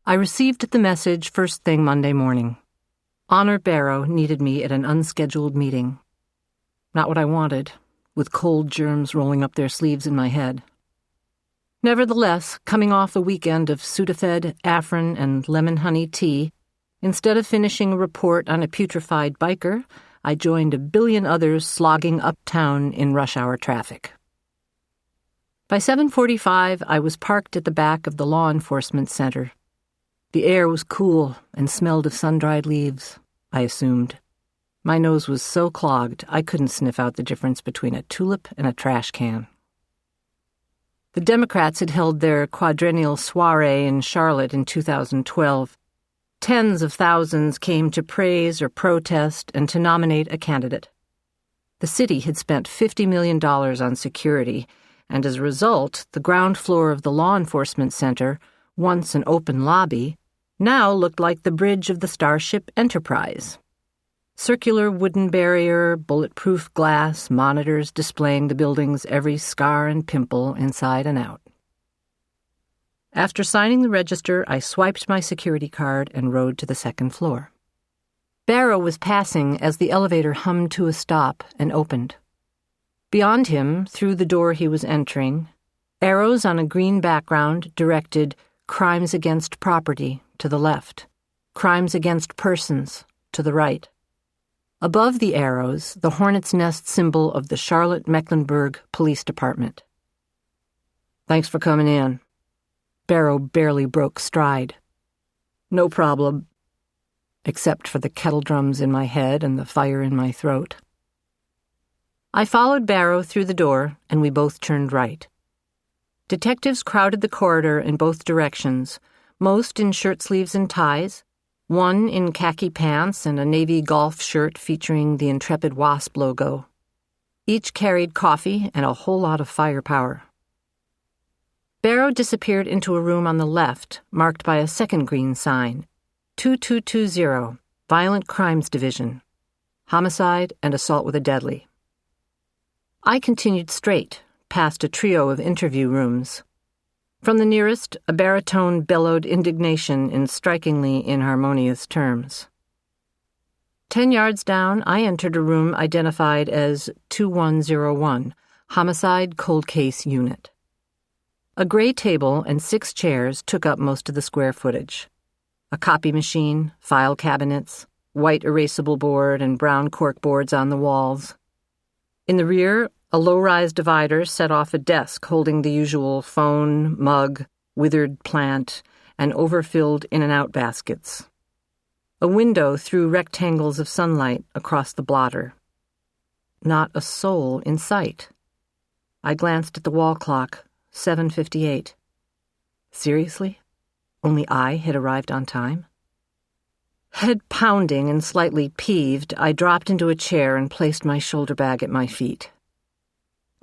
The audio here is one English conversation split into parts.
I received the message first thing Monday morning. Honor Barrow needed me at an unscheduled meeting. Not what I wanted, with cold germs rolling up their sleeves in my head. Nevertheless, coming off a weekend of Sudafed, Afrin, and lemon honey tea, instead of finishing a report on a putrefied biker, I joined a billion others slogging uptown in rush hour traffic. By 7:45, I was parked at the back of the law enforcement center. The air was cool and smelled of sun-dried leaves, I assumed. My nose was so clogged I couldn't sniff out the difference between a tulip and a trash can. The Democrats had held their quadrennial soiree in Charlotte in 2012. Tens of thousands came to praise or protest and to nominate a candidate. The city had spent $50 million on security, and as a result, the ground floor of the law enforcement center, once an open lobby, now looked like the bridge of the Starship Enterprise. Circular wooden barrier, bulletproof glass, monitors displaying the building's every scar and pimple inside and out. After signing the register, I swiped my security card and rode to the second floor. Barrow was passing as the elevator hummed to a stop and opened. Beyond him, through the door he was entering, arrows on a green background directed crimes against property to the left, crimes against persons to the right. Above the arrows, the hornet's nest symbol of the Charlotte-Mecklenburg Police Department. "Thanks for coming in." Barrow barely broke stride. "No problem," except for the kettle drums in my head and the fire in my throat. I followed Barrow through the door, and we both turned right. Detectives crowded the corridor in both directions, most in shirt sleeves and ties, one in khaki pants and a navy golf shirt featuring the Intrepid Wasp logo. Each carried coffee and a whole lot of firepower. Barrow disappeared into a room on the left, marked by a second green sign, 2220, Violent Crimes Division, Homicide and Assault with a Deadly. I continued straight, past a trio of interview rooms. From the nearest, a baritone bellowed indignation in strikingly inharmonious terms. 10 yards down, I entered a room identified as 2101, Homicide Cold Case Unit. A gray table and 6 chairs took up most of the square footage. A copy machine, file cabinets, white erasable board, and brown cork boards on the walls. In the rear, a low-rise divider set off a desk holding the usual phone, mug, withered plant, and overfilled in-and-out baskets. A window threw rectangles of sunlight across the blotter. Not a soul in sight. I glanced at the wall clock, 7:58. Seriously? Only I had arrived on time? Head pounding and slightly peeved, I dropped into a chair and placed my shoulder bag at my feet.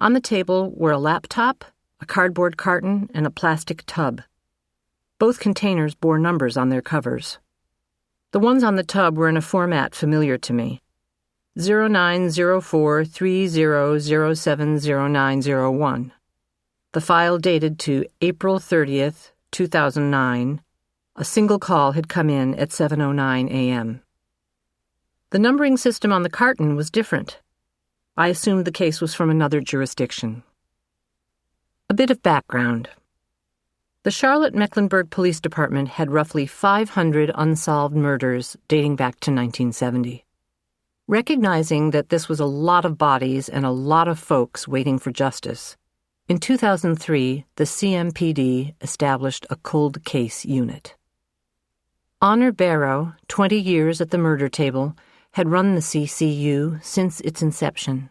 On the table were a laptop, a cardboard carton, and a plastic tub. Both containers bore numbers on their covers. The ones on the tub were in a format familiar to me. 090430070901. The file dated to April 30th, 2009. A single call had come in at 7:09 a.m. The numbering system on the carton was different. I assumed the case was from another jurisdiction. A bit of background. The Charlotte-Mecklenburg Police Department had roughly 500 unsolved murders dating back to 1970. Recognizing that this was a lot of bodies and a lot of folks waiting for justice, in 2003, the CMPD established a cold case unit. Honor Barrow, 20 years at the murder table, had run the CCU since its inception.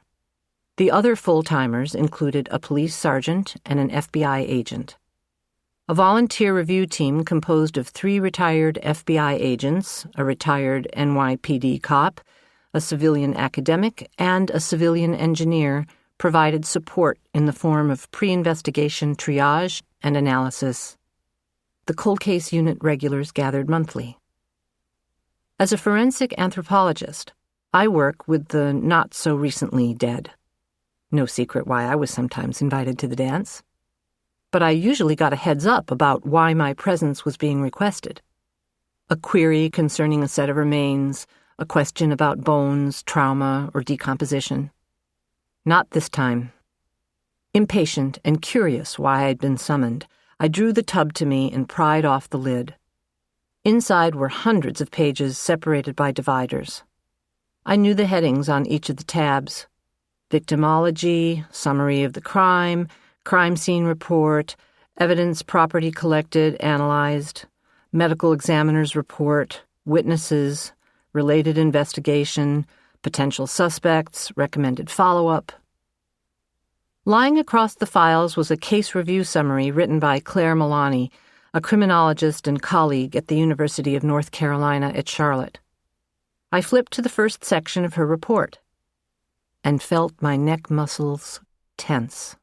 The other full-timers included a police sergeant and an FBI agent. A volunteer review team composed of 3 retired FBI agents, a retired NYPD cop, a civilian academic, and a civilian engineer provided support in the form of pre-investigation triage and analysis. The cold case unit regulars gathered monthly. As a forensic anthropologist, I work with the not-so-recently dead. No secret why I was sometimes invited to the dance. but I usually got a heads up about why my presence was being requested. A query concerning a set of remains, a question about bones, trauma, or decomposition. Not this time. Impatient and curious why I'd been summoned, I drew the tub to me and pried off the lid. Inside were hundreds of pages separated by dividers. I knew the headings on each of the tabs: victimology, summary of the crime scene report, evidence property collected, analyzed, medical examiner's report, witnesses, related investigation, potential suspects, recommended follow-up. Lying across the files was a case review summary written by Claire Milani, a criminologist and colleague at the University of North Carolina at Charlotte. I flipped to the first section of her report and felt my neck muscles tense.